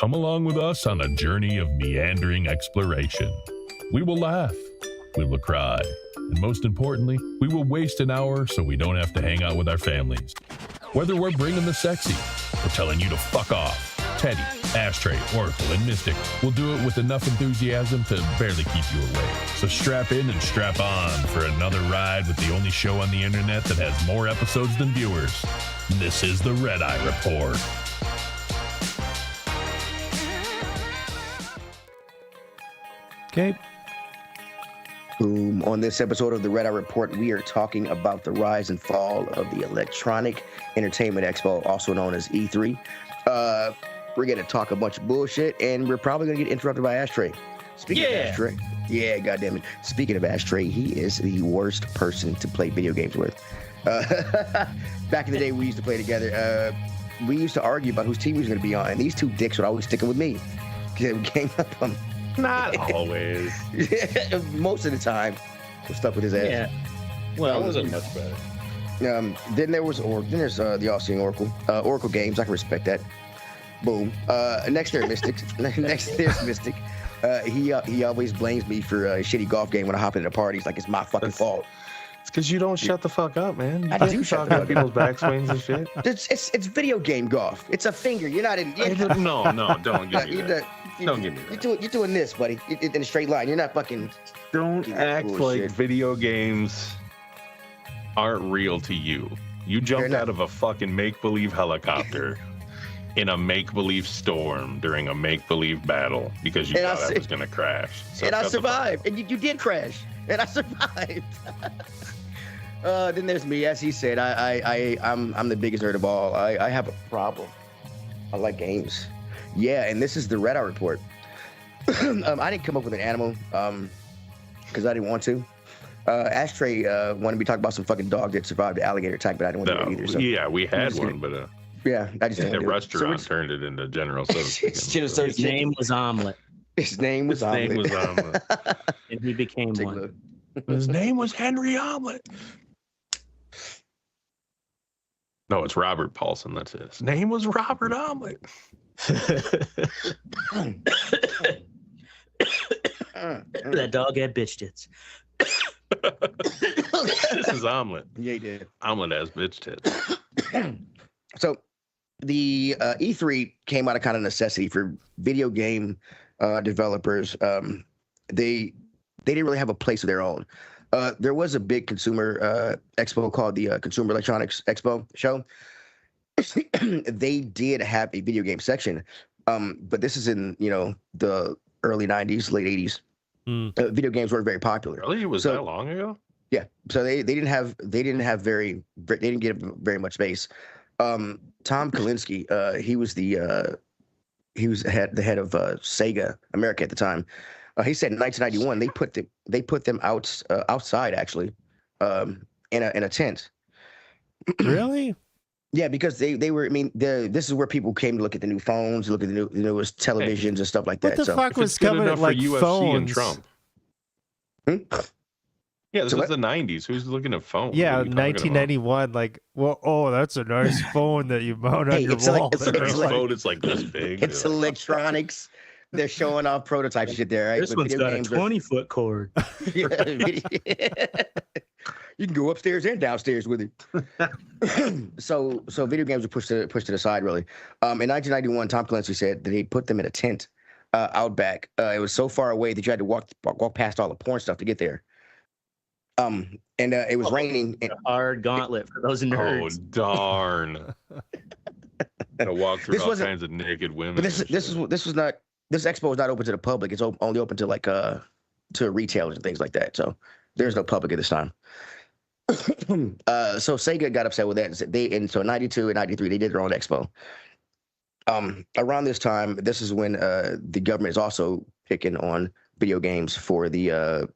Come along with us on a journey of meandering exploration. We will laugh, we will cry, and most importantly, we will waste an hour so we don't have to hang out with our families. Whether we're bringing the sexy or telling you to fuck off, Teddy, Ashtray, Oracle, and Mystic will do it with enough enthusiasm to barely keep you awake. So strap in and strap on for another ride with the only show on the internet that has more episodes than viewers. This is the Red Eye Report. Okay. Boom. On this episode of the Red Eye Report, we are talking about the rise and fall of the Electronic Entertainment Expo, also known as E3. We're going to talk a bunch of bullshit, and we're probably going to get interrupted by Ashtray. Speaking of Ashtray, goddammit. Speaking of Ashtray, he is the worst person to play video games with. Back in the day, we used to play together. We used to argue about whose team he was going to be on, and these two dicks would always stick with me. Because we came up on... Not always. Most of the time, we're stuck with his ass. Yeah. Well, it wasn't much better. Then there's the all-seeing Oracle. Oracle Games, I can respect that. Boom. Next there's Mystic. Next there's Mystic. He always blames me for a shitty golf game when I hop into parties, like it's my fucking fault. It's because you don't shut the fuck up, man. I do shut the fuck up. People's backswings and shit. It's video game golf. It's a finger. You're not in. No, don't give me that. Don't give me that. You're doing this, buddy, in a straight line. You're not fucking. Don't act like video games aren't real to you. You jumped out of a fucking make-believe helicopter in a make-believe storm during a make-believe battle because you thought I was going to crash. So and I survived. And you did crash. And I survived. Then there's me. As he said, I'm the biggest nerd of all. I have a problem. I like games. Yeah, and this is the Red Eye Report. I didn't come up with an animal because I didn't want to. Ashtray wanted me to talk about some fucking dog that survived the alligator attack, but I didn't want to do it either. So. Yeah, we had one, but yeah, I just didn't the restaurant turned it into General Tso's. His name was Omelet. His name was Omelet. And he became one. His name was Henry Omelet. No, it's Robert Paulson. That's it. His name was Robert Omelet. That dog had bitch tits. This is Omelet. Yeah, he did. Omelet has bitch tits. So the E3 came out of kind of necessity for video game developers. They didn't really have a place of their own. There was a big consumer expo called the Consumer Electronics Expo show. They did have a video game section, but this is in the early 90s, late 80s. Video games weren't very popular. Really, it was that long ago? Yeah, so they didn't get very much space. Tom Kalinske, he was the head of Sega America at the time. He said in 1991 they put them outside actually, in a tent. Really? Yeah, because they were. I mean, this is where people came to look at the new phones, look at the newest televisions and stuff like that. What the fuck was coming at like UFC phones? And Trump. Yeah, this was the 90s. Who's looking at phones? Yeah, 1991. Like, well, that's a nice phone that you mount on your wall. It's like this big. It's electronics. They're showing off prototype shit there, right? This one's got a 20-foot cord. You can go upstairs and downstairs with it. So video games were pushed to the side, really. In 1991, Tom Clancy said that he put them in a tent out back. It was so far away that you had to walk past all the porn stuff to get there. And it was raining. A hard gauntlet for those nerds. Oh darn! I walked through all kinds of naked women. But this expo was not open to the public. It's only open to to retailers and things like that. So there's no public at this time. So Sega got upset with that. So in 92 and 93, they did their own expo. Around this time, this is when the government is also picking on video games for them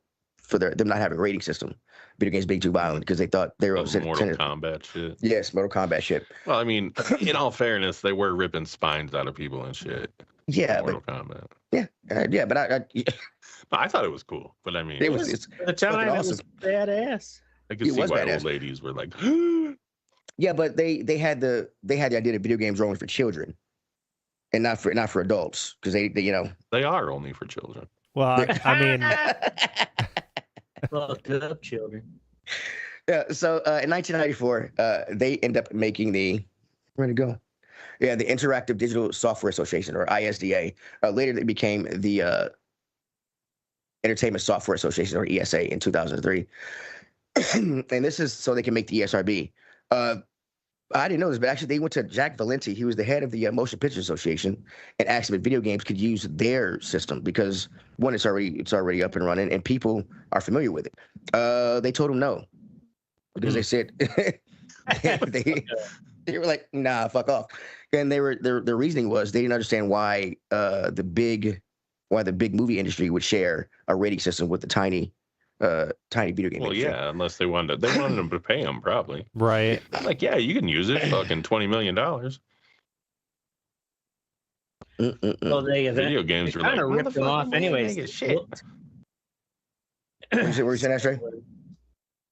not having a rating system. Video games being too violent because they thought they were Mortal Kombat shit. Yes, Mortal Kombat shit. Well, I mean, in all fairness, they were ripping spines out of people and shit. Yeah, Mortal Kombat. Yeah, but I thought it was cool. But I mean, it's the time awesome. was badass. I could see why badass. old ladies were like, yeah, but they had the idea that video games were only for children, and not for adults because they you know They are only for children. Well, I mean, Fucked up children. Yeah. So in 1994, they end up making where'd it go? Yeah, the Interactive Digital Software Association, or ISDA. Later, they became the Entertainment Software Association, or ESA, in 2003. And this is so they can make the ESRB. I didn't know this, but actually, they went to Jack Valenti. He was the head of the Motion Picture Association, and asked if video games could use their system because one, it's already up and running, and people are familiar with it. They told him no because they said they were like, nah, fuck off. And their reasoning was they didn't understand why the big movie industry would share a rating system with the tiny video game industry. Yeah, unless they wanted them to pay them, probably. right. Like, yeah, you can use it. Fucking $20 million. Well, they Video games were kind of like, ripped them off, anyways. Shit. What were you saying, Ashtray?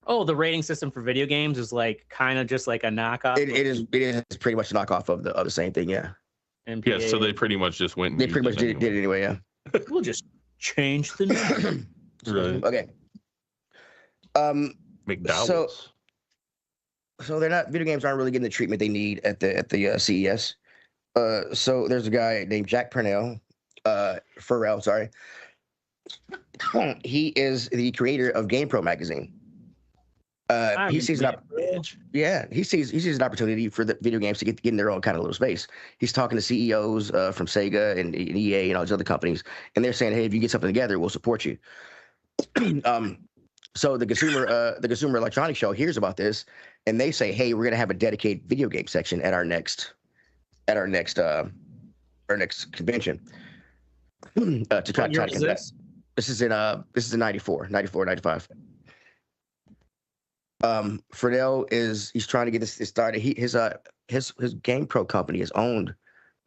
Oh, the rating system for video games is like kind of just like a knockoff. It is pretty much a knockoff of the same thing, yeah. MPA. Yeah, so they pretty much just went. And They pretty much did it anyway, yeah. We'll just change the name. Right. Okay. McDowell's. So video games aren't really getting the treatment they need at the CES. So there's a guy named Jack Farrell, sorry. He is the creator of GamePro magazine. He sees an opportunity for the video games to get in their own kind of little space. He's talking to CEOs from Sega and EA and all these other companies, and they're saying, "Hey, if you get something together, we'll support you." So the Consumer Electronics Show hears about this, and they say, "Hey, we're going to have a dedicated video game section at our next convention to try to conduct." This is in 94, 95. Fresnel he's trying to get this started. His GamePro company is owned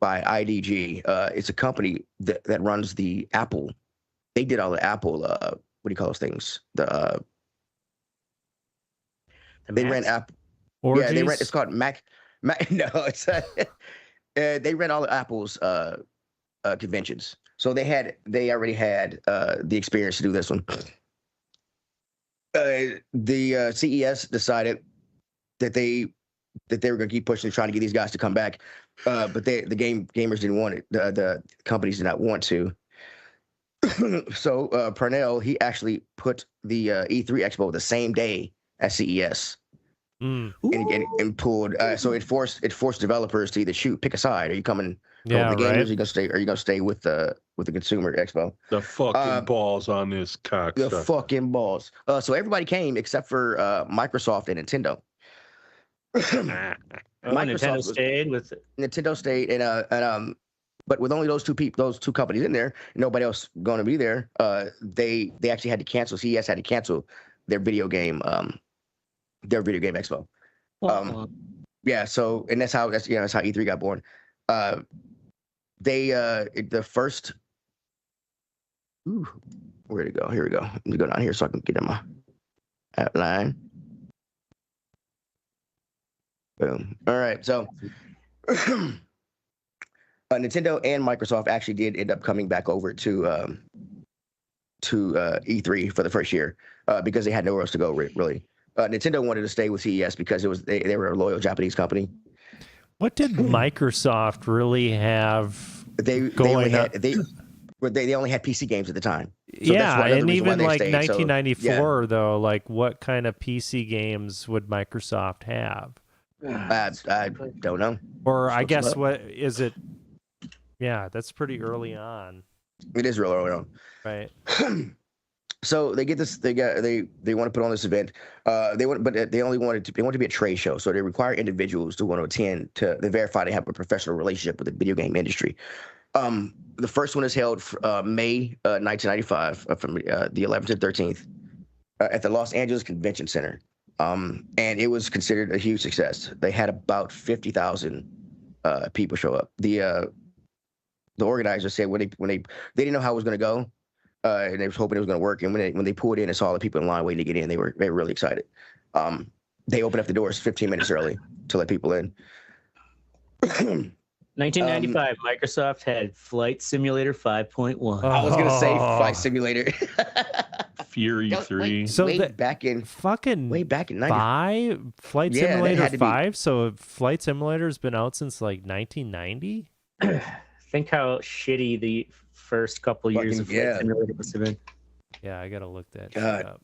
by IDG. It's a company that runs the Apple. They did all the Apple. What do you call those things? They ran Apple. Orgies? Yeah, it's called Mac. No, it's they ran all of Apple's conventions. So they already had the experience to do this one. The CES decided that they were going to keep pushing, trying to get these guys to come back, but the gamers didn't want it. The companies did not want to. So Parnell, he actually put the E3 Expo the same day as CES, and pulled. So it forced developers to either pick a side. Are you coming? Yeah, with the gamers? right. Are you gonna stay with the Consumer Expo? The fucking balls on this cock. The fucking balls. So everybody came except for Microsoft and Nintendo. Nintendo stayed with it. Nintendo stayed, and but with only those two companies in there, nobody else going to be there. They actually had to cancel. CES had to cancel their video game expo. Yeah. So, and that's how E3 got born. The first. Ooh, where'd it go? Here we go. Let me go down here so I can get in my outline. Boom. All right. So, Nintendo and Microsoft actually did end up coming back over to E3 for the first year because they had nowhere else to go. Really, Nintendo wanted to stay with CES because they were a loyal Japanese company. What did Microsoft really have They only had PC games at the time. So yeah, and even like stayed, 1994 though, like what kind of PC games would Microsoft have? I don't know. Or I guess what is it? Yeah, that's pretty early on. It is real early on, right? So they get this. They want to put on this event. They want to be a trade show. So they require individuals to want to attend to verify they have a professional relationship with the video game industry. The first one is held May 1995 from the 11th to 13th at the Los Angeles Convention Center, and it was considered a huge success. They had about 50,000 people show up. The organizers said when they didn't know how it was going to go. And they was hoping it was going to work. And when they pulled in and saw the people in line waiting to get in, they were really excited. They opened up the doors 15 minutes early to let people in. 1995, Microsoft had Flight Simulator 5.1. I was gonna say Oh. Flight Simulator. Fury Yo, 3. So way the- back in Fucking way back in 90. 5? Flight Yeah, that Simulator had to be- 5? So Flight Simulator's been out since like 1990? Think how shitty the first couple years of Fucking- Flight yeah. Simulator must have been. Yeah, I gotta look that God.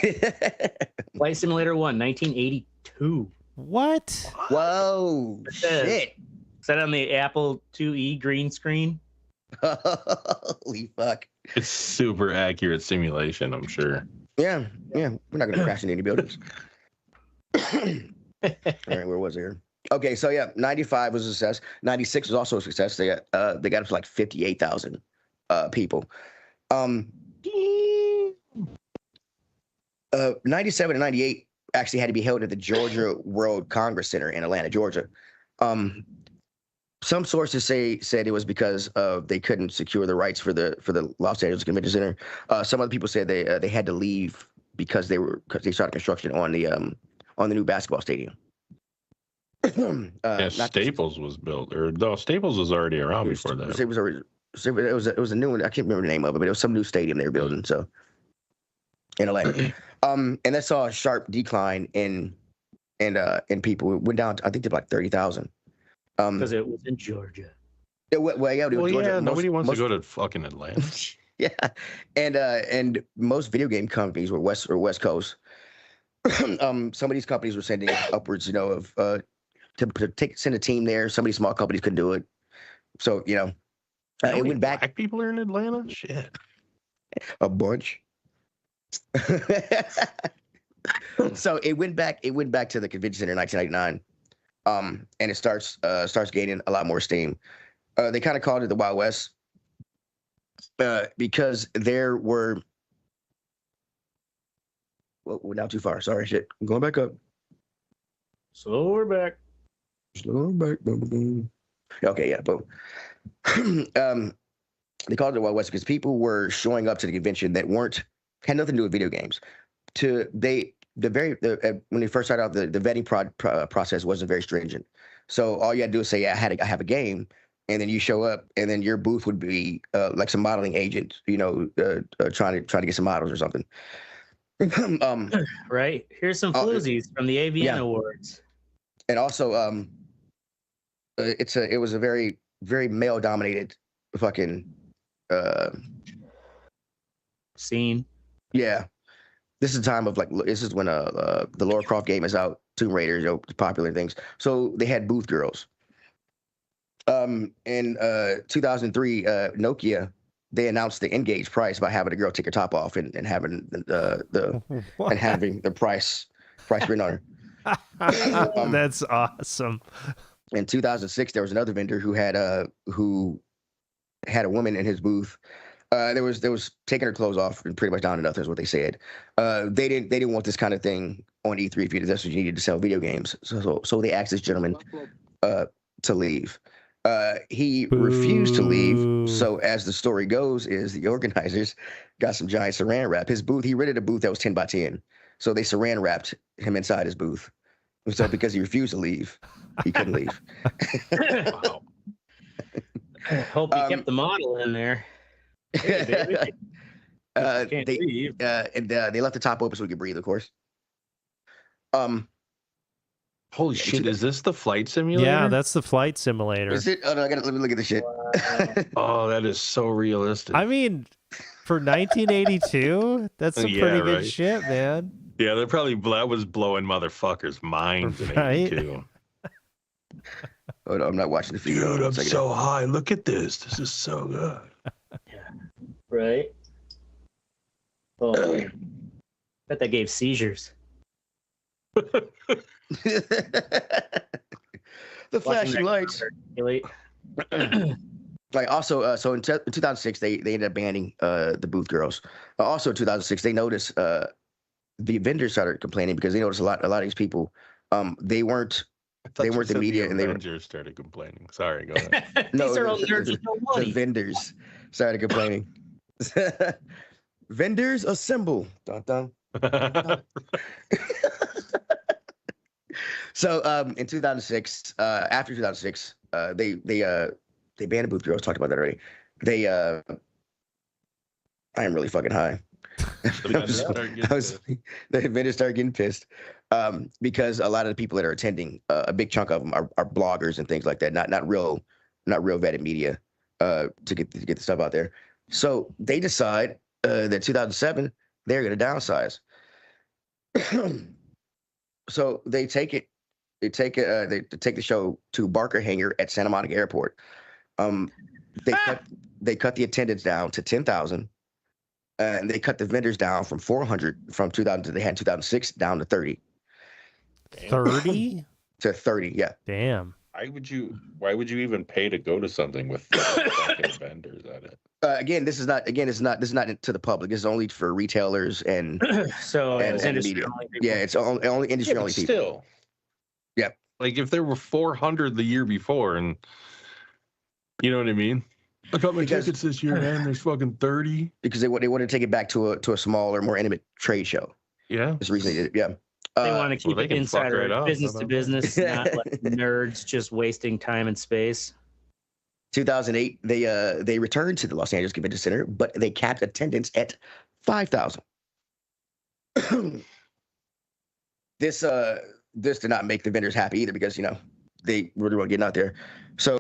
shit up. Flight Simulator 1, 1982. What? Whoa, says- shit. Set on the Apple IIe green screen. Holy fuck. It's super accurate simulation, I'm sure. Yeah, we're not gonna crash into any buildings. All right, where was I here? Okay, so yeah, 95 was a success. 96 was also a success. They got up to like 58,000 people. 97 and 98 actually had to be held at the Georgia World Congress Center in Atlanta, Georgia. Some sources said it was because they couldn't secure the rights for the Los Angeles Convention Center. Some other people said they had to leave because they started construction on the new basketball stadium. Staples was built, or no, Staples was already around before that. It was a new one. I can't remember the name of it, but it was some new stadium they were building. So in Atlanta, and that saw a sharp decline in people. It went down, I think, to like 30,000. Because it was in Georgia. It was Georgia. Nobody wants to go to fucking Atlanta. Yeah, and most video game companies were West Coast. Some of these companies were sending upwards, of send a team there. Some of these small companies couldn't do it, so it went back. Black people are in Atlanta. Shit, A bunch. So it went back to the convention center in 1999, and it starts gaining a lot more steam. They kind of called it the Wild West because there were. Well, we're now too far. Sorry, shit. I'm going back up. So we're back. Slow back. Okay, yeah, boom. They called it the Wild West because people were showing up to the convention that had nothing to do with video games. When they first started out, the vetting process wasn't very stringent. So all you had to do is say, I have a game, and then you show up, and then your booth would be like some modeling agent, trying to get some models or something. Right. Here's some floozies from the AVN Awards. And also, it was a very, very male dominated fucking Scene. Yeah. This is the time of this is when the Lara Croft game is out, Tomb Raider, popular things. So they had booth girls. In 2003, Nokia, they announced the Engage price by having a girl take her top off and having the price written on her. That's awesome. In 2006, there was another vendor who had a woman in his booth. There was taking her clothes off and pretty much down to nothing is what they said. They didn't want this kind of thing on E3 if that's what you needed to sell video games. So they asked this gentleman to leave. He refused to leave. So as the story goes, is the organizers got some giant saran wrap. His booth, he rented a booth that was 10 by 10. So they saran wrapped him inside his booth. So because he refused to leave, he couldn't leave. wow. Hope you kept the model in there. Hey, baby. Can't leave. They left the top open so we could breathe, of course. Holy shit! Is this the flight simulator? Yeah, that's the Flight Simulator. Is it? Oh no, let me look at the shit. Oh, that is so realistic. I mean, for 1982, that's some Yeah, pretty good right. shit, man. Yeah, that was blowing motherfuckers' minds in Right? 82. Oh no, I'm not watching the video. Dude, I'm Check it so out. high. Look at this. This is so good. Right. Oh, bet that gave seizures. The flashing lights. Really? Also, so in 2006, they ended up banning the booth girls. Also in 2006, they noticed the vendors started complaining because they noticed a lot of these people, they weren't the media, and they Avengers started complaining. Sorry, go ahead. These are all nerds with no the money. vendors started complaining. Vendors assemble. Dun, dun. So in 2006, after 2006, they banned the booth girls. Talked about that already. I am really fucking high. The vendors started getting pissed because a lot of the people that are attending, a big chunk of them are bloggers and things like that, not real vetted media to get the stuff out there. So they decide that 2007 they're going to downsize. So they take the show to Barker Hangar at Santa Monica Airport. They cut the attendance down to 10,000. And they cut the vendors down from 400 from 2000 they had in 2006 down to 30. 30 to 30, yeah. Damn. Why would you even pay to go to something with fucking vendors at it? Again, this is not to the public. This is only for retailers and industry media. only people. Yeah, it's only industry only people. Still, yeah. Like if there were 400 the year before, and you know what I mean. I got my tickets this year, man. There's fucking 30. Because they want to take it back to a smaller, more intimate trade show. Yeah. That's the reason they did it. Yeah. They want to keep it insider, right business to business, not like nerds just wasting time and space. 2008, they returned to the Los Angeles Convention Center, but they capped attendance at 5,000. This did not make the vendors happy either because they really weren't getting out there. So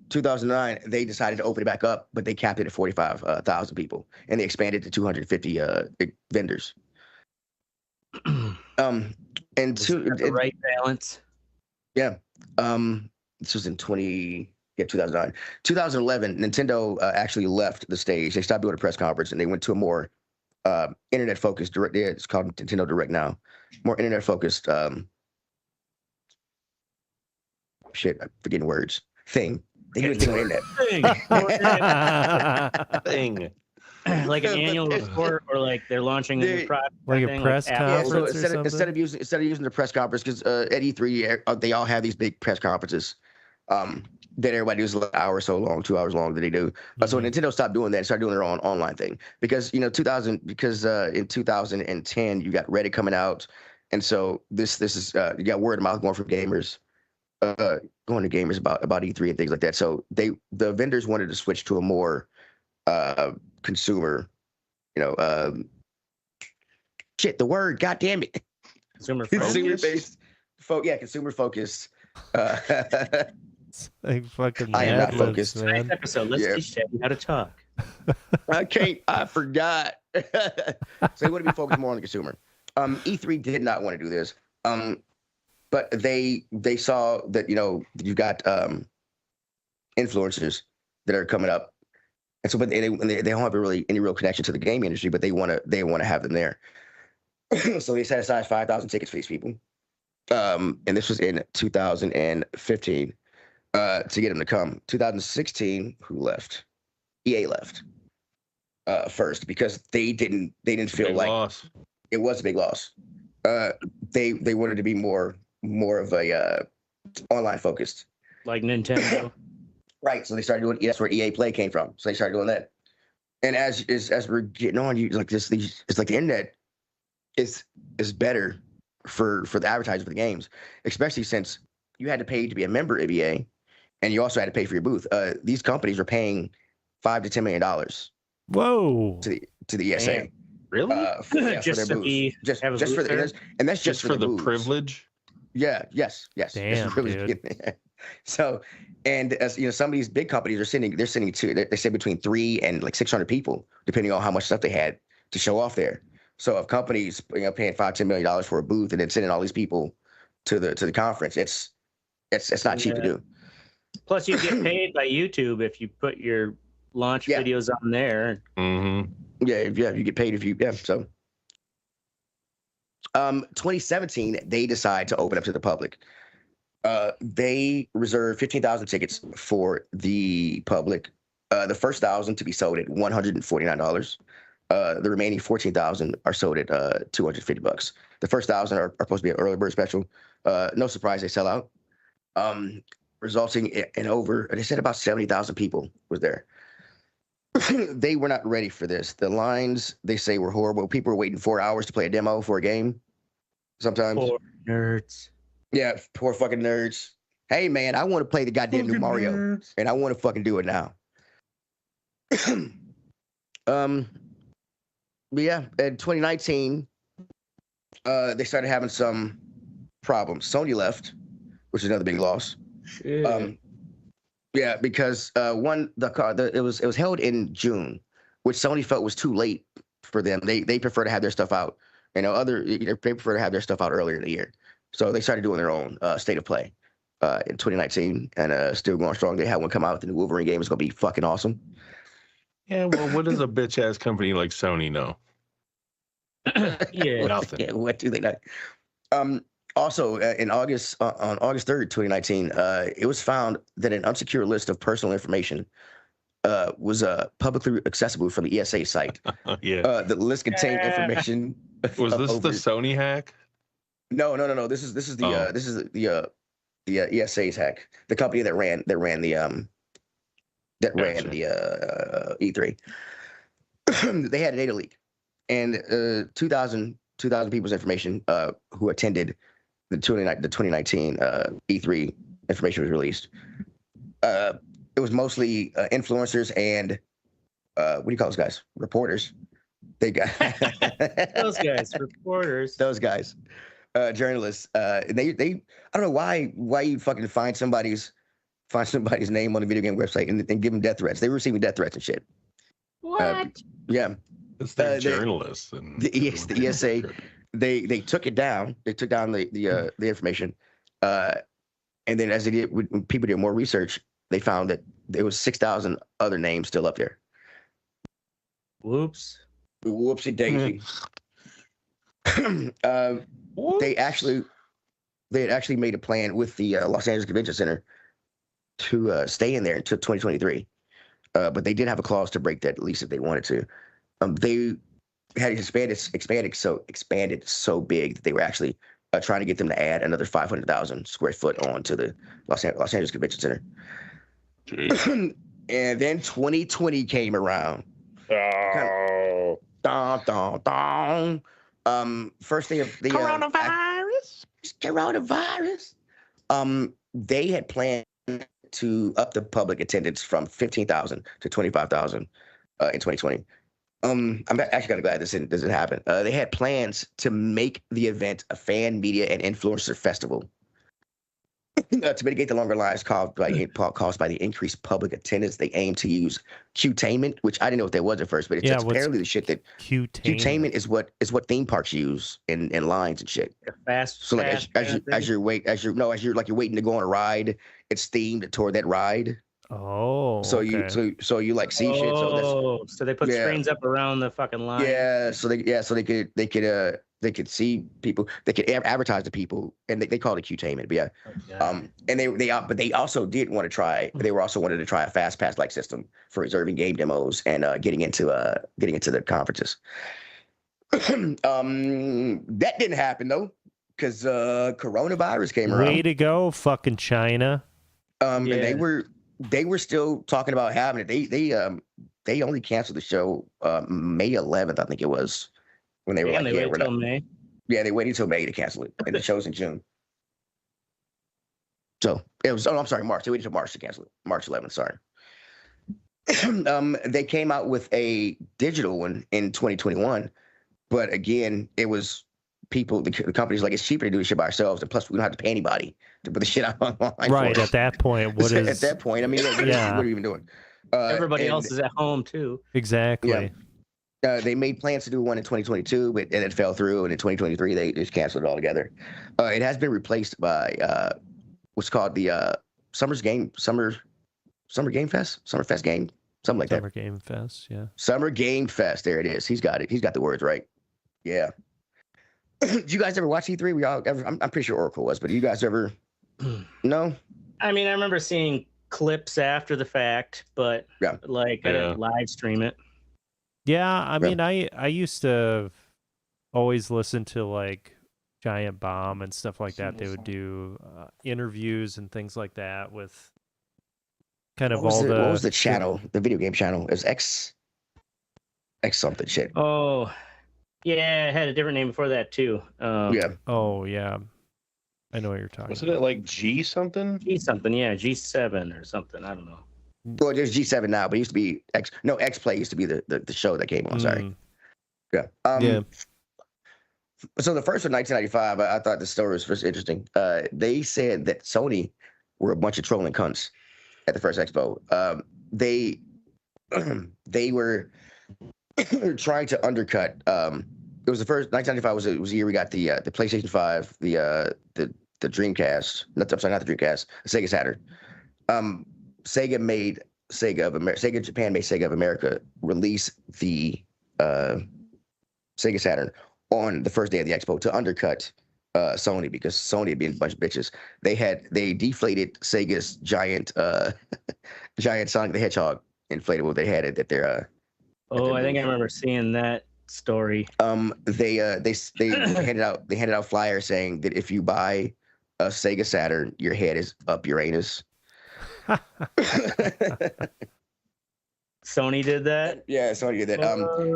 2009, they decided to open it back up, but they capped it at 45,000 people, and they expanded to 250 vendors. And the right balance. Yeah. This was in 2009. 2011, Nintendo actually left the stage. They stopped doing a press conference, and they went to a more internet-focused direct. Yeah, it's called Nintendo Direct now. More internet-focused. Shit, I'm forgetting words. Thing. They do a thing on the internet. Thing. Like an annual report, or like they're launching a new product, like a press conference. Yeah, so instead of using the press conference, because at E3 they all have these big press conferences that everybody does an hour or so long, 2 hours long that they do. So Nintendo stopped doing that and started doing their own online thing because in 2010 you got Reddit coming out, and so this is you got word of mouth going from gamers. Going to gamers about E3 and things like that. So the vendors wanted to switch to a more consumer, the word, god damn it, consumer based, consumer focused. Like fucking I am not focused, man. Next episode, let's teach Chevy how to talk. I forgot. So they want to be focused more on the consumer. E3 did not want to do this. But they saw that you've got influencers that are coming up, and so but they don't have any real connection to the game industry, but they want to have them there. So they set aside 5,000 tickets for these people, and this was in 2015 to get them to come. 2016, who left? EA left first because they didn't feel like loss. It was a big loss. They wanted to be more of a online focused, like Nintendo. Right. So they started doing. That's where EA Play came from. So they started doing that. And as we're getting on, it's like the internet is better for the advertising for the games, especially since you had to pay to be a member of EA, and you also had to pay for your booth. These companies are paying $5 to $10 million. Whoa. To the ESA. Damn. Really? Just for their booths. Just for the, and that's just for the booths. Privilege. Yeah. Yes. Damn, dude. So, and as some of these big companies they say between 300 and like 600 people, depending on how much stuff they had to show off there. So if companies paying $5-10 million for a booth and then sending all these people to the conference, it's not cheap to do. Plus, you get paid by YouTube if you put your launch videos on there. Mm-hmm. Yeah, you get paid if you so. 2017, they decide to open up to the public. They reserved 15,000 tickets for the public. The first 1,000 to be sold at $149. The remaining 14,000 are sold at $250. The first 1,000 are supposed to be an early bird special. No surprise, they sell out. Resulting in over, they said about 70,000 people was there. They were not ready for this. The lines, they say, were horrible. People were waiting 4 hours to play a demo for a game. Sometimes. Poor nerds. Yeah, poor fucking nerds. Hey man, I want to play the goddamn new Fucking Mario, nerds. and I want to fucking do it now. But yeah, in 2019, they started having some problems. Sony left, which is another big loss. Shit. Yeah, because it was held in June, which Sony felt was too late for them. They prefer to have their stuff out. They prefer to have their stuff out earlier in the year. So they started doing their own state of play in 2019, and still going strong. They had one come out. The new Wolverine game is gonna be fucking awesome. Yeah, well, what does a bitch ass company like Sony know? Yeah. Nothing. Yeah, what do they know? Also, in August, on August 3rd, 2019, it was found that an unsecured list of personal information was publicly accessible from the ESA site. Yeah. The list contained information. Was of this the Sony hack? No. This is the ESA's hack. The company that ran the Gotcha. E3. They had a data leak, and 2,000 people's information who attended the 2019 E3 information was released. It was mostly influencers and what do you call those guys? Reporters. They got Those guys, reporters. those guys, journalists. They I don't know why you fucking find somebody's name on a video game website and give them death threats. They were receiving death threats and shit. What? Yeah. It's the journalists and The ESA, they took it down. They took down the information, and then as they did, when people did more research, they found that there was 6,000 other names still up there. Whoops. Whoopsie daisy. They had actually made a plan with the Los Angeles Convention Center to stay in there until 2023, but they did have a clause to break that lease if they wanted to. They had expanded so big that they were actually trying to get them to add another 500,000 square foot onto the Los Angeles Convention Center. And then 2020 came around. Oh. First they coronavirus. They had planned to up the public attendance from 15,000 to 25,000 in 2020. I'm actually kind of glad this didn't happen. They had plans to make the event a fan, media, and influencer festival. To mitigate the longer lines caused by the increased public attendance, they aim to use Qtainment, which I didn't know what that was at first, but it's apparently the shit that Qtainment is what theme parks use in lines and shit. So like as you're waiting to go on a ride, it's themed toward that ride. Oh, so okay. you like see shit. So they put screens up around the fucking line. Yeah, so they could see people, they could advertise to people, and they call it Qtainment. But yeah, Okay. and they also did want to try. They were also wanted to try a fast pass like system for reserving game demos and getting into the conferences. That didn't happen though, because coronavirus came around. Way to go, fucking China. And they were still talking about having it. They only canceled the show May 11th, I think it was, when they were they waited till May. Yeah, they waited until May to cancel it, and the show's in June. So it was. Oh, I'm sorry, March. They waited until March to cancel it. March 11th. Sorry. They came out with a digital one in 2021, but again, it was people. The company's like, it's cheaper to do this shit by ourselves, and plus we don't have to pay anybody to put the shit out online. Right at that point, at that point? I mean, what are you even doing? Everybody else is at home too. Exactly. Yeah. They made plans to do one in 2022, but it fell through, and in 2023 they just canceled it altogether. It has been replaced by what's called the Summer Game Fest, Summer Fest Game, something like that. Summer Game Fest, yeah. Summer Game Fest. There it is. He's got it. He's got the words right. Yeah. Did you guys ever watch E3? We all ever? I'm pretty sure Oracle was, but you guys ever? No. I mean, I remember seeing clips after the fact, but I didn't live stream it. Yeah, I mean, I used to always listen to like Giant Bomb and stuff like that. They would do interviews and things like that with kind of what was the channel, the video game channel? It was X something shit. Oh, yeah, it had a different name before that too. Yeah. Oh, yeah. I know what you're talking Wasn't it like G something? G something, yeah, G7 or something. I don't know. Well, there's G7 now, but it used to be X Play used to be the show that came on. Sorry. Yeah. Yeah. So the first one, 1995, I thought the story was interesting. They said that Sony were a bunch of trolling cunts at the first expo. They were trying to undercut. It was the first 1995 was the year we got the PlayStation 5, the Dreamcast. Not the Dreamcast, the Sega Saturn. Sega Japan made Sega of America release the Sega Saturn on the first day of the expo to undercut Sony, because Sony had been a bunch of bitches. They deflated Sega's giant Sonic the Hedgehog inflatable. They had it at their I think I remember seeing that story. They handed out flyers saying that if you buy a Sega Saturn, your head is up your anus. Sony did that? Yeah, Sony did that.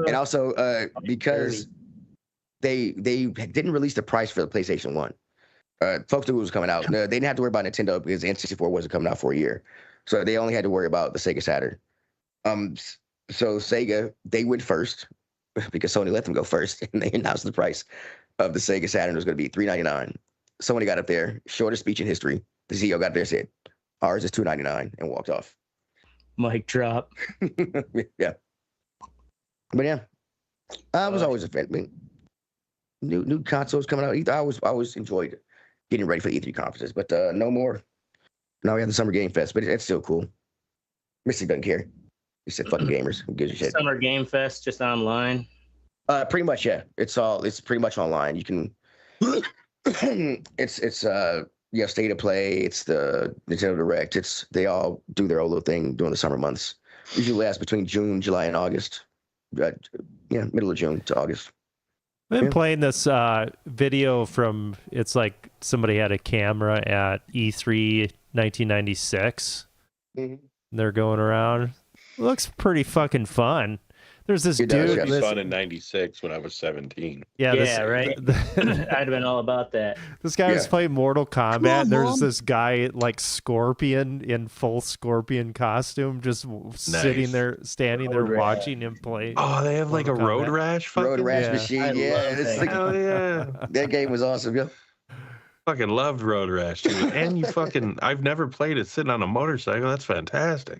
And also because they didn't release the price for the PlayStation 1. Folks knew it was coming out. No, they didn't have to worry about Nintendo because the N64 wasn't coming out for a year. So they only had to worry about the Sega Saturn. So Sega, they went first because Sony let them go first, and they announced the price of the Sega Saturn was going to be $399. Sony got up there, shortest speech in history. The CEO got up there and said, "Ours is $299," and walked off. Mic drop. Yeah. But yeah, I was always a fan. I mean, new consoles coming out. I always enjoyed getting ready for the E3 conferences, but no more. Now we have the Summer Game Fest, but it's still cool. Missy doesn't care. He said, "Fucking gamers, who gives a shit?" Summer Game Fest just online. Pretty much, yeah. It's pretty much online. You can. It's State of Play. It's the Nintendo Direct. They all do their own little thing during the summer months. Usually lasts between June, July, and August. Middle of June to August. I've been playing this video from, it's like somebody had a camera at E3 1996. Mm-hmm. They're going around. Looks pretty fucking fun. There's this dude. It was fun in '96 when I was 17. Yeah, right. I'd have been all about that. This guy was playing Mortal Kombat. And there's this guy like Scorpion in full Scorpion costume, just standing there watching him play. Oh, they have like a Road Rash. Road Rash machine. Hell yeah. That game was awesome. Yeah. Fucking loved Road Rash, dude. And you fucking, I've never played it sitting on a motorcycle. That's fantastic.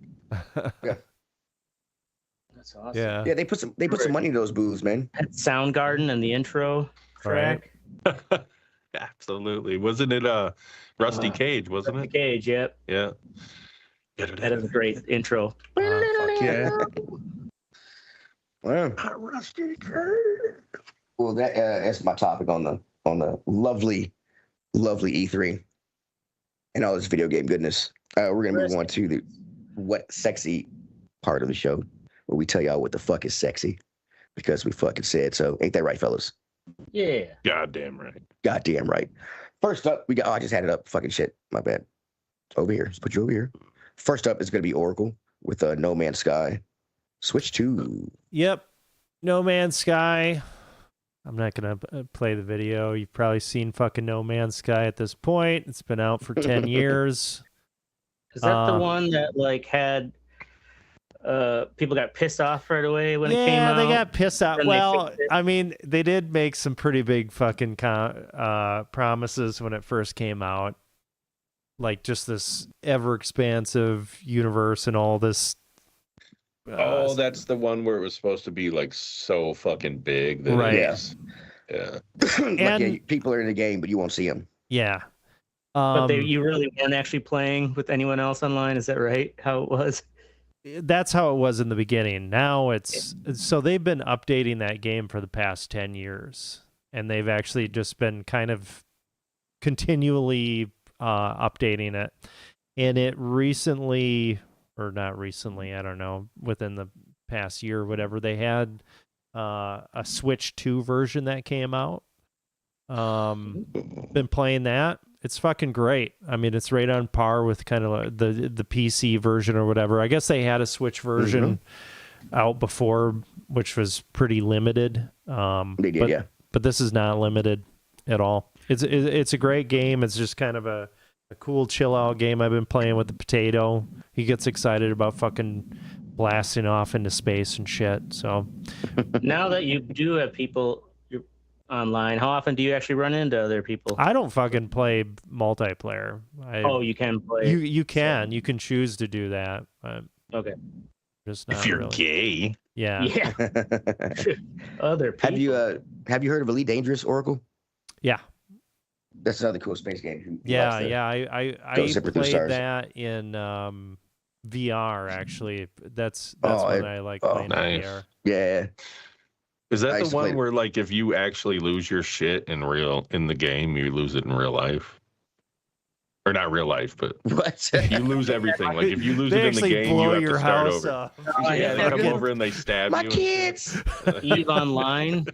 Yeah. That's awesome. Yeah. Yeah, they put some money in those booths, man. That Soundgarden and the intro track. Right. Absolutely. Wasn't it Rusty Cage, wasn't Rusty it? Cage, yep. Yeah. That is a great intro. Fuck yeah. Wow. Rusty Cage. Well, that's my topic on the lovely E3 and all this video game goodness. We're gonna move on to the what sexy part of the show, where we tell y'all what the fuck is sexy because we fucking said so. Ain't that right, fellas? Yeah. Goddamn right. Goddamn right. First up, we got. Oh, I just had it up. Fucking shit. My bad. Over here. Let's put you over here. First up is gonna be Oracle with No Man's Sky. Switch 2. Yep. No Man's Sky. I'm not going to play the video. You've probably seen fucking No Man's Sky at this point. It's been out for 10 years. Is that the one that like had people got pissed off right away when it came out? Yeah, they got pissed off. Well, I mean, they did make some pretty big fucking promises when it first came out. Like just this ever expansive universe and all this. That's the one where it was supposed to be like so fucking big. That right. Yeah. People are in the game, but you won't see them. Yeah. But you really weren't actually playing with anyone else online. Is that right? How it was? That's how it was in the beginning. Now so they've been updating that game for the past 10 years, and they've actually just been kind of continually updating it. And it recently, or not recently, I don't know, within the past year or whatever, they had a Switch 2 version that came out. Been playing that. It's fucking great. I mean, it's right on par with kind of the PC version or whatever. I guess they had a Switch version out before, which was pretty limited. They did, yeah. But this is not limited at all. It's a great game. It's just kind of a cool chill out game. I've been playing with the potato. He gets excited about fucking blasting off into space and shit. So now that you do have people online, how often do you actually run into other people? I don't fucking play multiplayer. You can play. You can. You can choose to do that. Okay. Just not If you're really. gay. Yeah. Yeah. Other people. Have you heard of Elite Dangerous, Oracle? Yeah. That's another cool space game. Yeah. I zipper through played stars. that in VR actually. That's when I like playing in nice. VR. Yeah. Is I that used the to play one where, like, if you actually lose your shit in the game, you lose it in real life? Or not real life, but What? you lose everything. Like, if you lose They it in the actually game, you blow have your to start house over. up. Yeah, they come over and they stab My you. kids. Eve Online.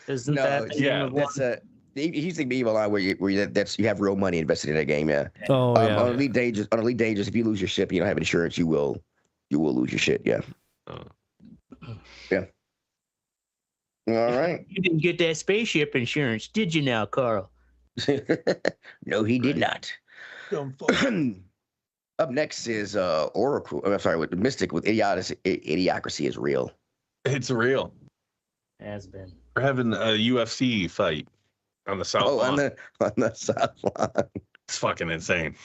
Isn't that the yeah, name of That's one? he's the Evil Eye where you have real money invested in that game. Yeah. Oh yeah. On Elite Dangerous, if you lose your ship, and you don't have insurance, you will lose your shit. Yeah. Oh. Yeah. All right. You didn't get that spaceship insurance, did you now, Carl? No, he did not. Up next is Oracle. I'm sorry, with Mystic with Idiocracy is real. It's real. Has been. We're having a UFC fight on the South Lawn. on the South Lawn. It's fucking insane.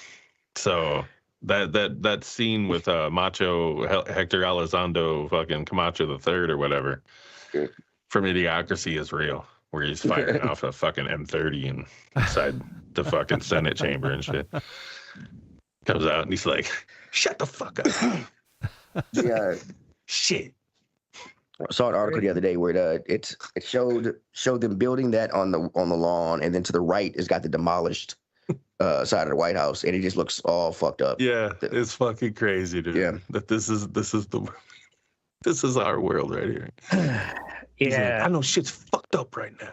So that scene with Macho Hector Elizondo fucking Camacho the Third or whatever from Idiocracy is real, where he's firing off a fucking M30 inside the fucking Senate chamber and shit. Comes out and he's like, "Shut the fuck up." Yeah. Shit. I saw an article the other day where it showed them building that on the lawn, and then to the right it's got the demolished side of the White House, and it just looks all fucked up. Yeah, it's fucking crazy, dude. Yeah. That this is our world right here. He's like, Yeah. I know shit's fucked up right now.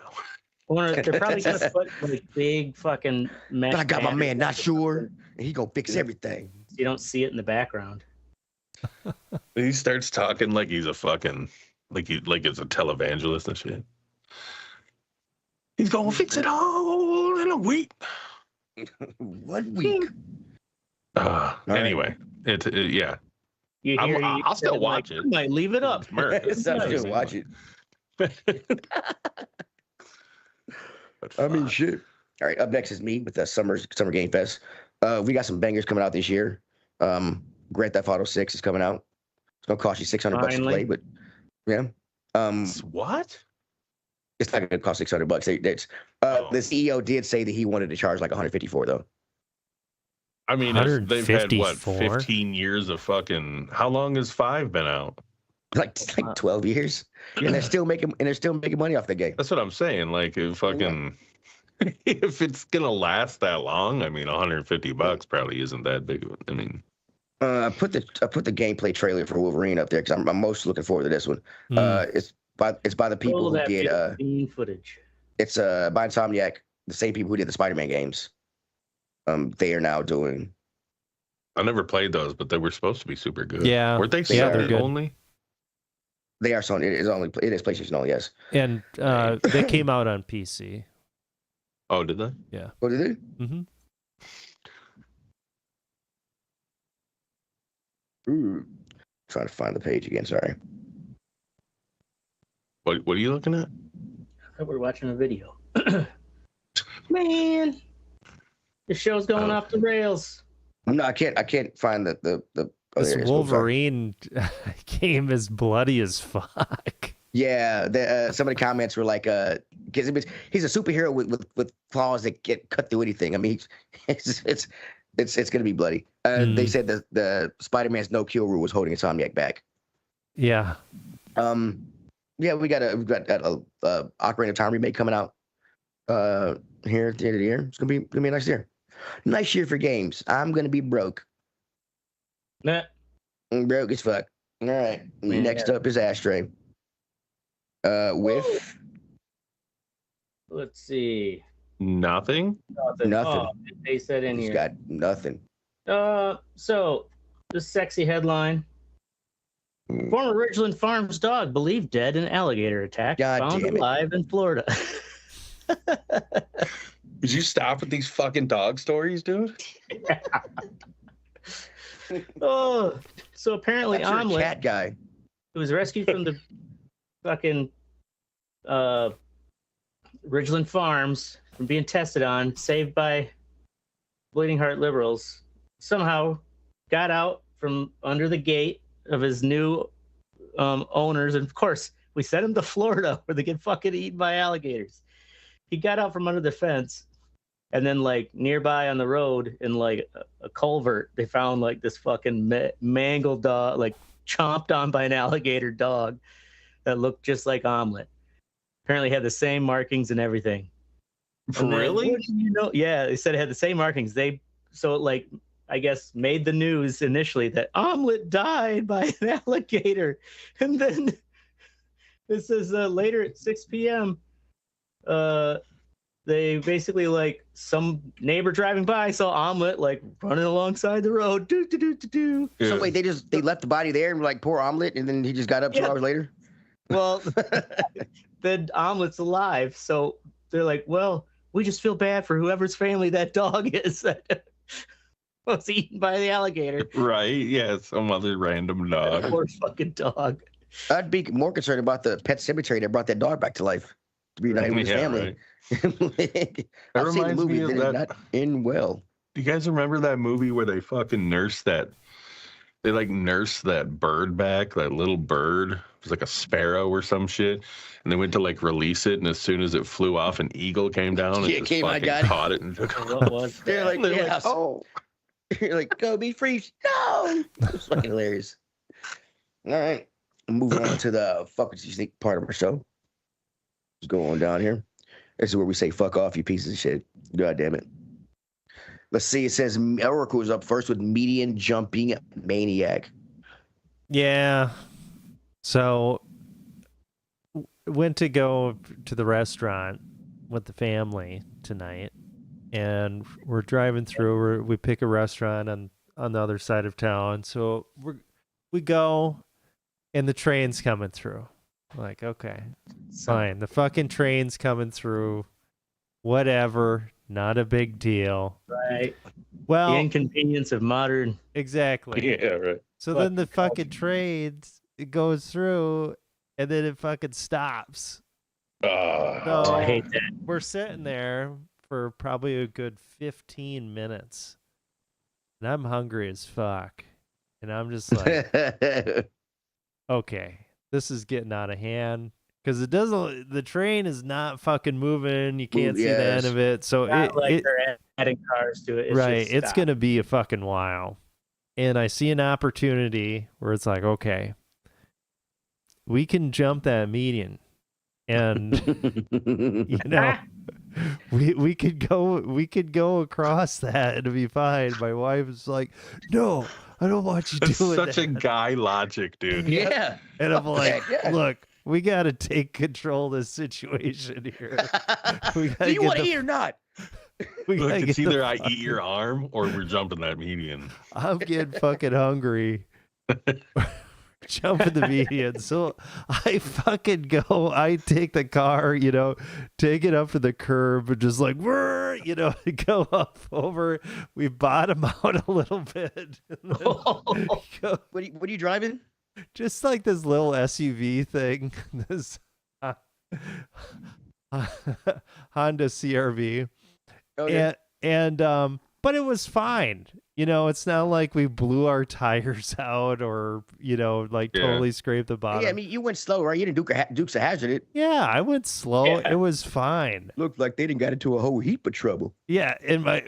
They're probably gonna put like big fucking mesh. But I got my banners man not sure, and he gonna fix everything. You don't see it in the background. He starts talking like he's a fucking like it's a televangelist and shit. He's gonna fix it all in a week. 1 week. Anyway, yeah. You I'm- hear, I'll still watch it. I might leave it up. It's I'm still watch it. I mean, shit. All right, up next is me with the Summer Game Fest. We got some bangers coming out this year. Grand Theft Auto 6 is coming out. It's gonna cost you $600 to play, but yeah. What? It's not gonna cost $600. The CEO did say that he wanted to charge like $154 though. I mean, they've had what 154? 15 years of fucking. How long has 5 been out? Like 12 years, and they're still making money off the game. That's what I'm saying. Like, if fucking, if it's gonna last that long, I mean, $150 probably isn't that big. I mean, I put the gameplay trailer for Wolverine up there because I'm most looking forward to this one. It's by the people who did footage. It's by Insomniac, the same people who did the Spider-Man games. They are now doing. I never played those, but they were supposed to be super good. Yeah. Weren't they Yeah, they're Sony good. only? They are Sony. It is PlayStation only. Yes. And they came out on PC. Oh, did they? Yeah. What did they? Mm-hmm. Trying to find the page again. Sorry. What are you looking at? I thought we were watching a video. Man, the show's going off the rails. No, I can't find the. This there it is. Wolverine game is bloody as fuck. Yeah, some of the comments were like, because he's a superhero with claws that get cut through anything. I mean, it's gonna be bloody. They said that the Spider-Man's no kill rule was holding Insomniac back. Yeah. Yeah, we got a Ocarina of Time remake coming out here at the end of the year. It's gonna be a nice year. Nice year for games. I'm gonna be broke. Nah. I'm broke as fuck. All right. Man, Next up is Ashtray. With let's see. Nothing. Nothing. Oh, they said in he's here. got nothing. So this sexy headline. Former Ridgeland Farms dog believed dead in alligator attack. God found damn it. alive in Florida. Did you stop with these fucking dog stories, dude? Oh, so apparently That's your Omelet, cat guy. who was rescued from the fucking Ridgeland Farms from being tested on, saved by Bleeding Heart liberals, somehow got out from under the gate of his new owners. And of course, we sent him to Florida where they get fucking eaten by alligators. He got out from under the fence, and then like nearby on the road in like a culvert, they found like this fucking mangled dog, like chomped on by an alligator dog that looked just like Omelet. Apparently had the same markings and everything. Really? You know, yeah, they said it had the same markings. Like I guess made the news initially that Omelet died by an alligator, and then it says later at 6 p.m. They basically like some neighbor driving by saw Omelet like running alongside the road. Yeah. So wait, they left the body there and were like, poor Omelet, and then he just got up 2 hours later? Well, then Omelet's alive, so they're like, well, we just feel bad for whoever's family that dog is that was eaten by the alligator. Right? Yeah, some other random dog. Poor fucking dog. I'd be more concerned about the pet cemetery that brought that dog back to life to be united with his family. Right. I've seen the reminds movie, me of and it's that- not in well. Do you guys remember that movie where they fucking nursed that? They like nursed that bird back, that little bird. It was like a sparrow or some shit. And they went to like release it, and as soon as it flew off, an eagle came down and Yeah, just came, I fucking got it. caught it and took What was They're that? like, They're yeah, like, oh. You're like, go be free. No, it's fucking hilarious. All right, moving on to the fuck what you think part of our show. Let's go on down here. This is where we say fuck off, you pieces of shit. God damn it. Let's see. It says Oracle is up first with median jumping maniac. Yeah. So went to go to the restaurant with the family tonight, and we're driving through. We pick a restaurant on the other side of town. So we go, and the train's coming through. Like, okay, fine. The fucking train's coming through. Whatever. Not a big deal. Right. Well, The inconvenience of modern. exactly. Yeah, right. So then the fucking train, it goes through, and then it fucking stops. Oh, So I hate that. we're sitting there for probably a good 15 minutes, and I'm hungry as fuck. And I'm just like, okay, this is getting out of hand. Because the train is not fucking moving. You can't see the end of it. So Not like they're adding cars to it. It's right. just It's stop. going to be a fucking while. And I see an opportunity where it's like, okay, we can jump that median. And you know, we could go across that and it'd be fine. My wife is like, no, I don't want you that's doing such that. a guy logic, dude. Yeah. And I'm like, Yeah. look, we got to take control of this situation here. We gotta Do you get want to the- eat or not? we Look, gotta it's get the either I fuck- eat your arm or we're jumping that median. I'm getting fucking hungry. Jumping the median. So I fucking go. I take the car, take it up to the curb and just like, go up over. We bottom out a little bit. And then go, What are you driving? just like this little SUV thing. This Honda CRV. Okay. And but it was fine. It's not like we blew our tires out or totally scraped the bottom. Yeah, I mean, you went slow, right? You didn't Dukes of Hazzard it. Yeah, I went slow. Yeah. It was fine. Looked like they didn't got into a whole heap of trouble. Yeah, and my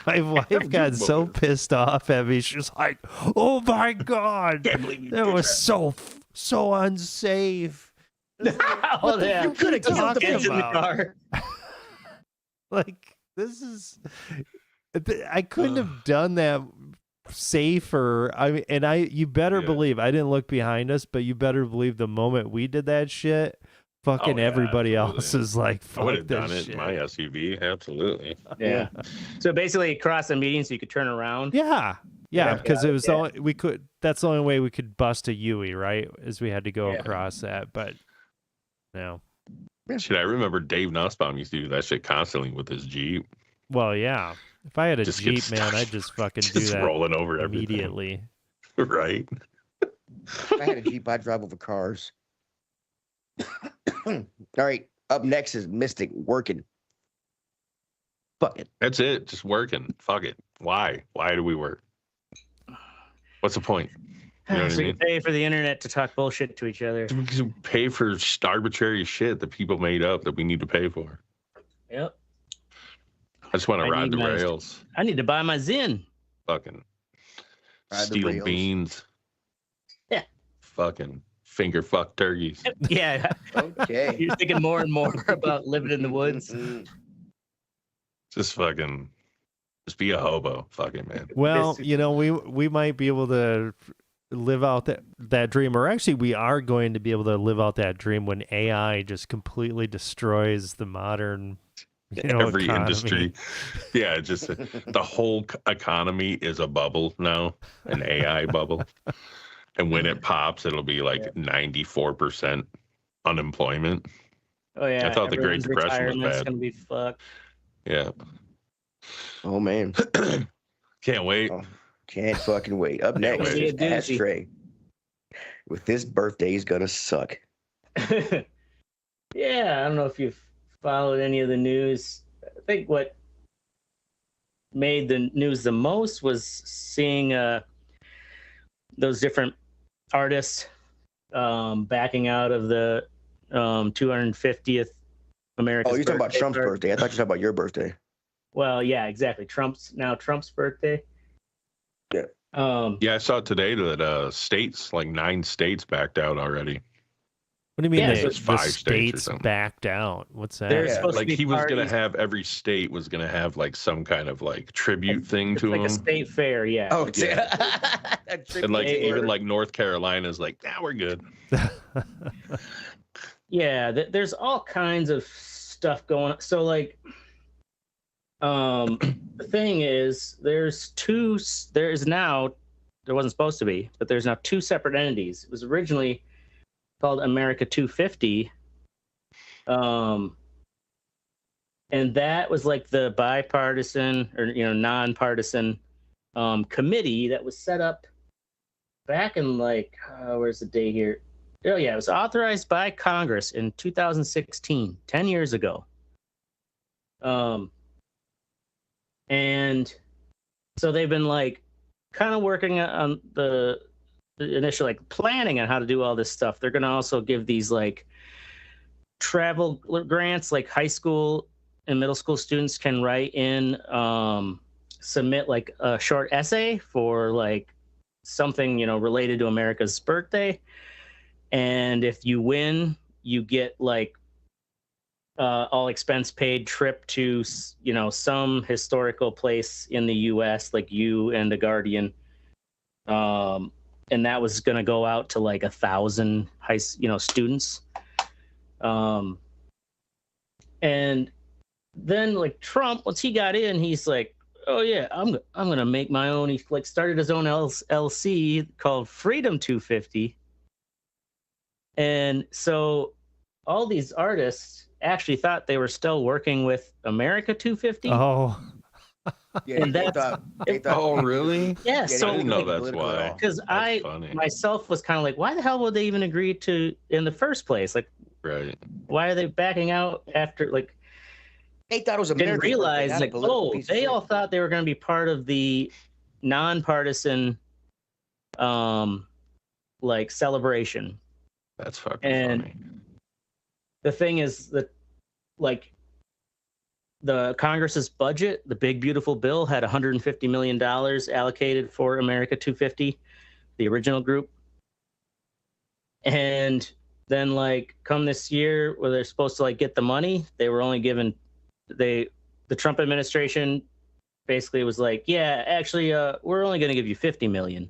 wife got so pissed off at me. She was like, "Oh my god, that was so unsafe." Oh, yeah. You could have killed the Kids in the about? car. Like, this is, I couldn't have done that safer. I mean, and you better believe I didn't look behind us, but you better believe the moment we did that shit, fucking yeah, everybody absolutely. else is like, I would fuck have this done it shit. in my SUV. Absolutely. Yeah. So basically, cross a median so you could turn around. Yeah, because it was yeah. the only, we could. That's the only way we could bust a Yui, right? Is we had to go Yeah. across that, but no. Shit, I remember Dave Nussbaum used to do that shit constantly with his Jeep. Well, yeah. If I had a Just get Jeep, man, stuck. I'd just fucking do Just that rolling over everything. immediately. Right? If I had a Jeep, I'd drive over cars. All right. Up next is Mystic working. Fuck it. That's it. Just working. Fuck it. Why? Why do we work? What's the point? You know what I So mean? you pay for the internet to talk bullshit to each other. Because we pay for arbitrary shit that people made up that we need to pay for. Yep. I just want to ride the rails. I need to buy my Zin. Fucking Ride the steal rails. beans. Yeah. Fucking finger fuck turkeys. Yeah. Okay. You're thinking more and more about living in the woods. Just fucking, just be a hobo. Fucking man. Well, you know, we might be able to live out that dream, or actually we are going to be able to live out that dream when AI just completely destroys the modern Every economy. industry. Yeah, just the whole economy is a bubble now, an AI bubble. And when it pops, it'll be like 94% unemployment. Oh yeah. I thought the Great everyone's Depression was retirement's bad. gonna be fucked. Yeah. Oh, man. Can't wait. Oh, can't fucking wait. Up next wait. is Be a doozy. Ashtray. With this birthday's gonna suck. Yeah, I don't know if you've followed any of the news. I think what made the news the most was seeing those different artists backing out of the 250th American. Oh, you're talking about Trump's birthday. I thought you were talking about your birthday. Well, yeah, exactly. Trump's birthday. Yeah. Yeah, I saw today that states, like 9 states backed out already. What do you mean Yeah, they, so it's the 5 states or states something. backed out? What's that? There's Yeah, supposed Like to be he was going to parties. have, every state was going to have like some kind of like tribute thing It's to like him. a state fair, yeah. Oh, Yeah. And like Hey, even or- like North Carolina's like, nah, we're good. Yeah, there's all kinds of stuff going on. So like, the thing is, there wasn't supposed to be, but there's now 2 separate entities. It was originally called America 250. And that was like the bipartisan or, nonpartisan committee that was set up back in like, where's the date here? Oh yeah, it was authorized by Congress in 2016, 10 years ago. And so they've been like kind of working on the initial like planning on how to do all this stuff. They're going to also give these like travel grants, like high school and middle school students can write in, submit like a short essay for like something, related to America's birthday. And if you win, you get like all expense paid trip to, some historical place in the U.S., like you and a guardian. And that was going to go out to like 1,000 students. And then like Trump, once he got in, he's like, oh yeah, I'm going to make my own. He like started his own LLC called Freedom 250. And so all these artists actually thought they were still working with America 250. Oh, Yeah, And they that's- thought, Oh, really? Yeah, Yeah, so I didn't know like that's political at why. all. because That's I funny. myself was kind of like, why the hell would they even agree to in the first place? Like, Right. why are they backing out after like? they thought it was Didn't America's realize birthday, not a like, political oh, piece of they shit. all thought they were going to be part of the nonpartisan, like celebration. That's fucking And- funny. The thing is that, like, the Congress's budget, the big beautiful bill, had $150 million allocated for America 250, the original group. And then, like, come this year, where they're supposed to like get the money, they were only given the Trump administration basically was like, yeah, actually, we're only going to give you 50 million.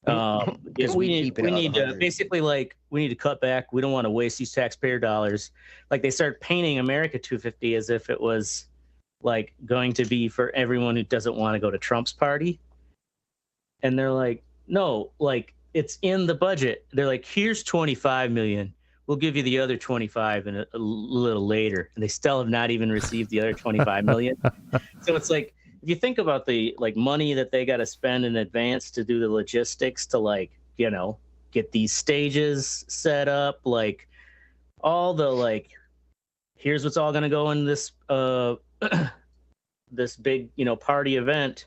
Because we we keep it need at to 100. basically like we need to cut back. We don't want to waste these taxpayer dollars. Like they started painting America 250 as if it was like going to be for everyone who doesn't want to go to Trump's party. And they're like, no, like it's in the budget. They're like, here's 25 million. we'll give you the other 25 and a little later, and they still have not even received the other 25 million. So it's like, if you think about the like money that they got to spend in advance to do the logistics to like, you know, get these stages set up, like all the like, here's what's all going to go in this this big, you know, party event.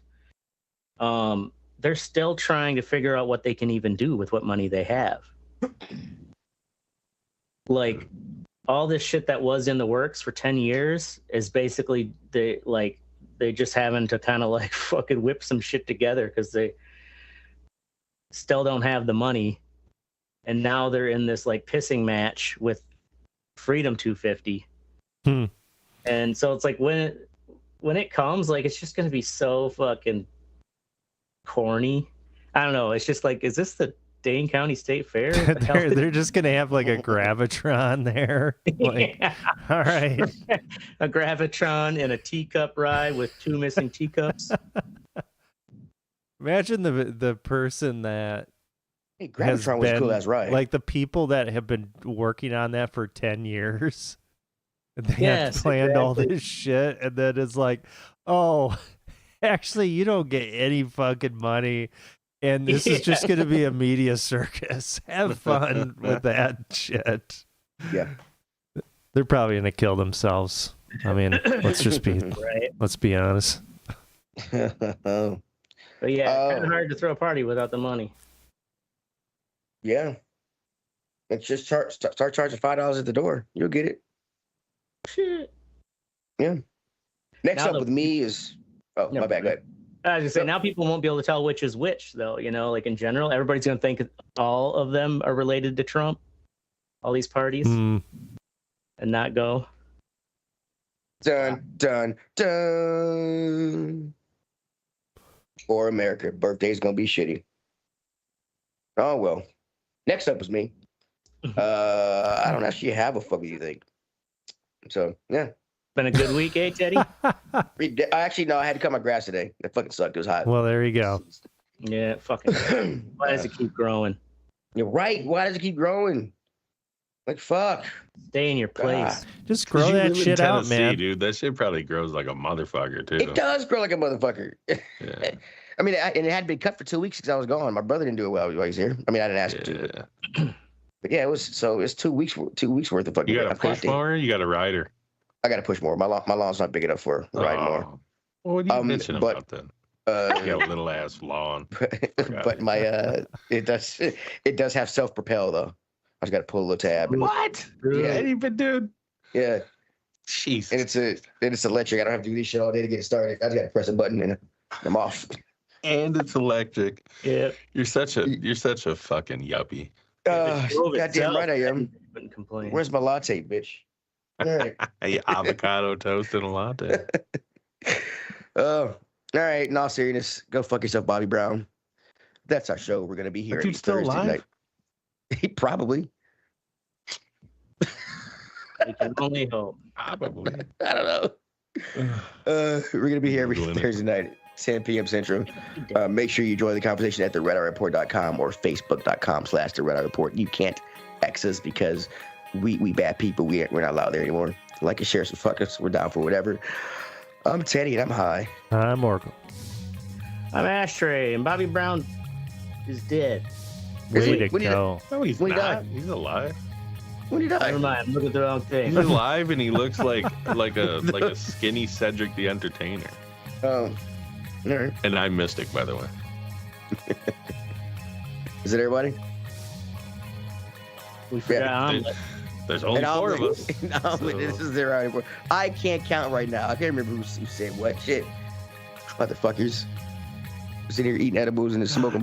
They're still trying to figure out what they can even do with what money they have. Like all this shit that was in the works for 10 years is basically they just having to kind of like fucking whip some shit together because they still don't have the money. And now they're in this like pissing match with Freedom 250. And so it's like when it comes, like it's just gonna be so fucking corny. I don't know. It's just like, is this the Dane County State Fair? they're just gonna have like a gravitron there. Like, yeah. All right, a gravitron and a teacup ride with 2 missing teacups. Imagine the person that Hey, Gravitron was a cool ass ride. like the people that have been working on that for 10 years. And they have planned all this shit, and then it's like, oh, actually, you don't get any fucking money. And this is just going to be a media circus. Have fun with that shit. Yeah. They're probably going to kill themselves. I mean, let's be honest. But yeah, kind of hard to throw a party without the money. Yeah. Let's just start charging $5 at the door. You'll get it. Shit. Yeah. Next Now up with me is... Oh, my bad. Go ahead. I was gonna say, now people won't be able to tell which is which, though. You know, like in general, everybody's gonna think all of them are related to Trump. All these parties, and not go. Dun dun dun. Or America, birthday's gonna be shitty. Oh well. Next up is me. I don't actually have a fuck you think. So yeah. Been a good week, eh, Teddy? Actually, no, I had to cut my grass today. It fucking sucked. It was hot. Well, there you go. Yeah, fucking. Why does it keep growing? You're right. Why does it keep growing? Like, fuck. Stay in your place. Just grow that shit out, man. Dude, that shit probably grows like a motherfucker, too. It does grow like a motherfucker. Yeah. I mean, and it had been cut for 2 weeks because I was gone. My brother didn't do it well while he was here. I mean, I didn't ask him to. But yeah, it's 2 weeks worth of fucking. You got a push mower? You got a rider? I got to push more. My lawn's not big enough for riding more. Well, what are you bitching about then? You got a little ass lawn. But my it does have self-propel though. I just got to pull a little tab. What? Yeah, even dude. Yeah. Jeez. And it's electric. I don't have to do this shit all day to get started. I just got to press a button and I'm off. And it's electric. Yeah. You're such a fucking yuppie. Goddamn right I am. Wouldn't complain. Where's my latte, bitch? All right. Avocado toast and a latte. All right. In all seriousness, go fuck yourself, Bobby Brown. That's our show. We're gonna be here Dude, still Thursday alive? night. He probably. We can only hope. Probably. I don't know. We're gonna be here every Thursday night at 10 p.m. Central. Make sure you join the conversation at theredeyereport.com or facebook.com/theredeyereport. You can't X us because we bad people. We're not allowed there anymore. Like and share some fuck us. We're down for whatever. I'm Teddy and I'm high. I'm Oracle. I'm Ashtray, and Bobby Brown is dead. Way to go. No, he's When he not. died? He's alive. When did I? Never mind. I'm looking at the wrong thing. He's alive and he looks like a skinny Cedric the Entertainer. Oh. All right. And I'm Mystic, by the way. Is it everybody? We forgot. Yeah. There's only four of us. No, this is their report. I can't count right now. I can't remember who said what. Shit. Motherfuckers. Sitting here eating edibles and smoking